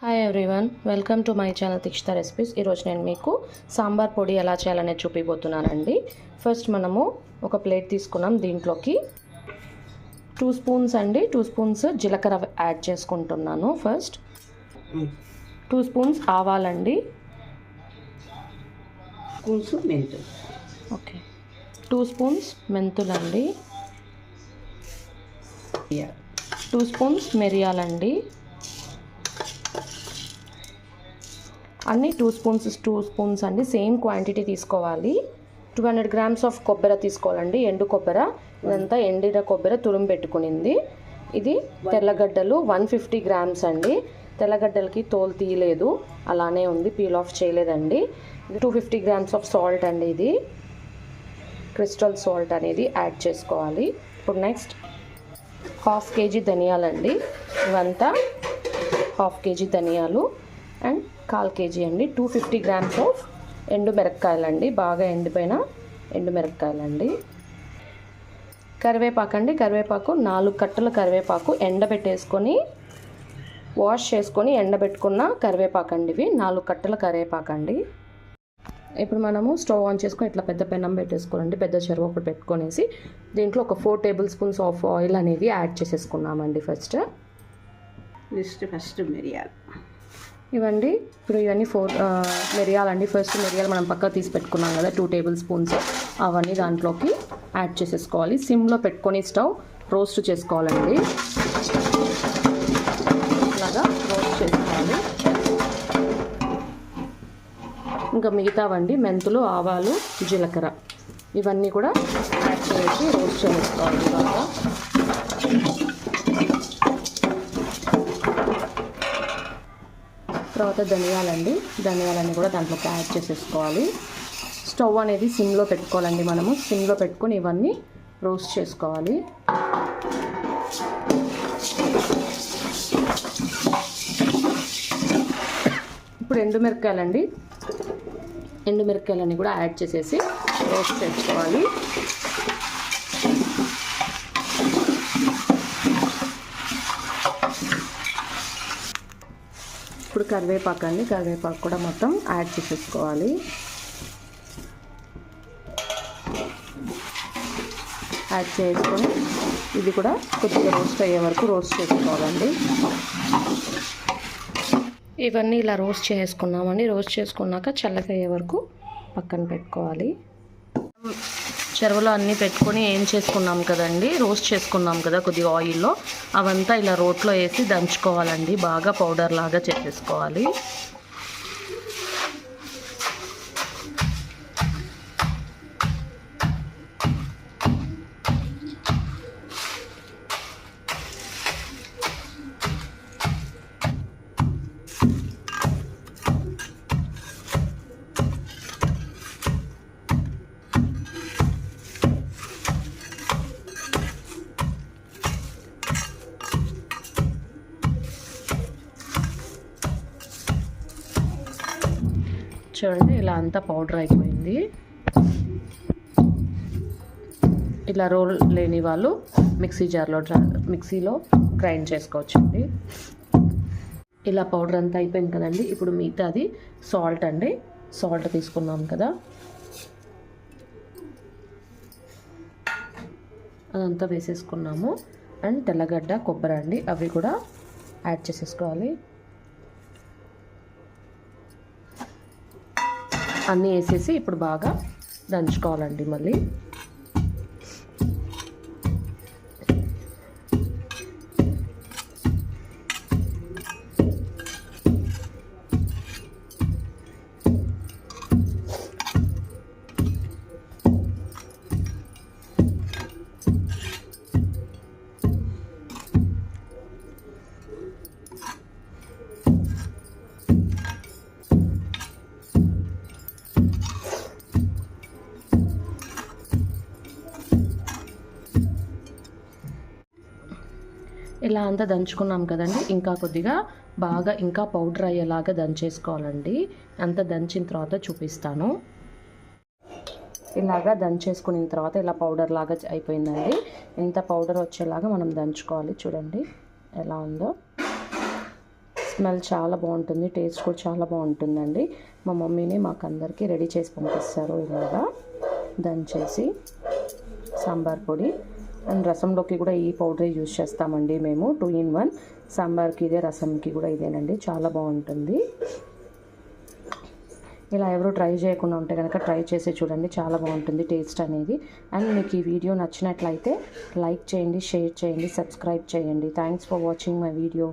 Hi everyone, welcome to my channel Thikshitha recipes. ఈరోజు నేను మీకు సాంబార్ పొడి ఎలా చేయాలనేది చూపిపోతున్నానండి. ఫస్ట్ మనము ఒక ప్లేట్ తీసుకున్నాం. దీంట్లోకి 2 స్పూన్స్ అండి 2 స్పూన్స్ జీలకర్ర యాడ్ చేసుకుంటున్నాను. ఫస్ట్ 2 స్పూన్స్ ఆవాలండి, మెంతులు, ఓకే 2 స్పూన్స్ మెంతులండి, 2 స్పూన్స్ మిరియాలండి, అన్నీ 2 స్పూన్స్ అండి. సేమ్ క్వాంటిటీ తీసుకోవాలి. 200 గ్రామ్స్ ఆఫ్ కొబ్బరి తీసుకోవాలండి, ఎండు కొబ్బరి. ఇదంతా ఎండిన కొబ్బరి తురుము పెట్టుకునింది. ఇది తెల్లగడ్డలు 150 గ్రామ్స్ అండి. తెల్లగడ్డలకి తోలు తీయలేదు, అలానే ఉంది, పీల్ ఆఫ్ చేయలేదండి. 250 గ్రామ్స్ ఆఫ్ సాల్ట్ అండి, ఇది క్రిస్టల్ సాల్ట్ అనేది యాడ్ చేసుకోవాలి. ఇప్పుడు నెక్స్ట్ 1/2 కేజీ ధనియాలండి. ఇవంతా 1/2 కేజీ ధనియాలు అండ్ 1/4 కేజీ అండి 250 గ్రామ్స్ ఆఫ్ ఎండు మిరపకాయలండి, బాగా ఎండిపోయిన ఎండు మిరపకాయలండి. కరివేపాకు అండి, కరివేపాకు 4 కట్టల కరివేపాకు ఎండబెట్టేసుకొని వాష్ చేసుకొని ఎండబెట్టుకున్న కరివేపాకు అండి. ఇవి 4 కట్టల కరివేపాకు అండి. ఇప్పుడు మనము స్టవ్ ఆన్ చేసుకొని ఇట్లా పెద్ద పెనం పెట్టేసుకోవాలండి. పెద్ద చెరువు ఒకటి పెట్టుకొనేసి దీంట్లో ఒక 4 టేబుల్ స్పూన్స్ ఆఫ్ ఆయిల్ అనేది యాడ్ చేసేసుకున్నామండి. ఫస్ట్ మిరియాలు ఇవ్వండి. ఇప్పుడు ఇవన్నీ 4 మిరియాలండి. ఫస్ట్ మిరియాలు మనం పక్కకు తీసి పెట్టుకున్నాం కదా, 2 టేబుల్ స్పూన్స్, అవన్నీ దాంట్లోకి యాడ్ చేసేసుకోవాలి. సిమ్లో పెట్టుకొని స్టవ్ రోస్ట్ చేసుకోవాలండి. ఇలాగా రోస్ట్ చేసుకోవాలి. ఇంకా మిగతావండి మెంతులు, ఆవాలు, జీలకర్ర ఇవన్నీ కూడా యాడ్ చేసి రోస్ట్ చేసుకోవాలి బాగా. తర్వాత ధనియాలన్నీ కూడా దాంట్లోకి యాడ్ చేసేసుకోవాలి. స్టవ్ అనేది సిమ్లో పెట్టుకోవాలండి. మనము సిమ్లో పెట్టుకొని ఇవన్నీ రోస్ట్ చేసుకోవాలి. ఇప్పుడు ఎండుమిరపకాయలన్నీ కూడా యాడ్ చేసేసి రోస్ట్ చేసుకోవాలి. ఇప్పుడు కరివేపాకు కూడా మొత్తం యాడ్ చేసేసుకోవాలి. యాడ్ చేసుకొని ఇది కూడా కొద్దిగా రోస్ట్ అయ్యే వరకు రోస్ట్ చేసుకోవాలండి. ఇవన్నీ ఇలా రోస్ట్ చేసుకున్నామండి. రోస్ట్ చేసుకున్నాక చల్లగా అయ్యే వరకు పక్కన పెట్టుకోవాలి. చెరువులో అన్నీ పెట్టుకొని ఏం చేసుకున్నాం కదండి, రోస్ట్ చేసుకున్నాం కదా కొద్దిగా ఆయిల్లో, అవంతా ఇలా రోట్లో వేసి దంచుకోవాలండి. బాగా పౌడర్ లాగా చేసేసుకోవాలి. చూడండి, ఇలా అంతా పౌడర్ అయిపోయింది. ఇలా రోల్ లేని వాళ్ళు మిక్సీలో గ్రైండ్ చేసుకోవచ్చండి. ఇలా పౌడర్ అంతా అయిపోయింది కదండి. ఇప్పుడు మిగతాది సాల్ట్ అండి. సాల్ట్ తీసుకున్నాం కదా, అదంతా వేసేసుకున్నాము. అండ్ తెల్లగడ్డ, కొబ్బరి అండి, అవి కూడా యాడ్ చేసేసుకోవాలి. అన్నీ వేసేసి ఇప్పుడు బాగా దంచుకోవాలండి. మళ్ళీ ఇలా అంతా దంచుకున్నాం కదండి. ఇంకా కొద్దిగా బాగా ఇంకా పౌడర్ అయ్యేలాగా దంచేసుకోవాలండి. అంతా దంచిన తర్వాత చూపిస్తాను. ఇలాగా దంచేసుకున్న తర్వాత ఇలా పౌడర్ లాగా అయిపోయిందండి. ఇంత పౌడర్ వచ్చేలాగా మనం దంచుకోవాలి. చూడండి ఎలా ఉందో. స్మెల్ చాలా బాగుంటుంది, టేస్ట్ కూడా చాలా బాగుంటుందండి. మా మమ్మీనే మాకు అందరికీ రెడీ చేసి పంపిస్తారు. ఇలాగా దంచేసి సాంబార్ పొడి. అండ్ రసంలోకి కూడా ఈ పౌడరే యూజ్ చేస్తామండి మేము. 2 in 1. సాంబార్కి ఇదే, రసంకి కూడా ఇదేనండి. చాలా బాగుంటుంది. ఇలా ఎవరు ట్రై చేయకుండా ఉంటే కనుక ట్రై చేసి చూడండి, చాలా బాగుంటుంది టేస్ట్ అనేది. అండ్ మీకు ఈ వీడియో నచ్చినట్లయితే లైక్ చేయండి, షేర్ చేయండి, సబ్స్క్రైబ్ చేయండి. Thanks for watching my video.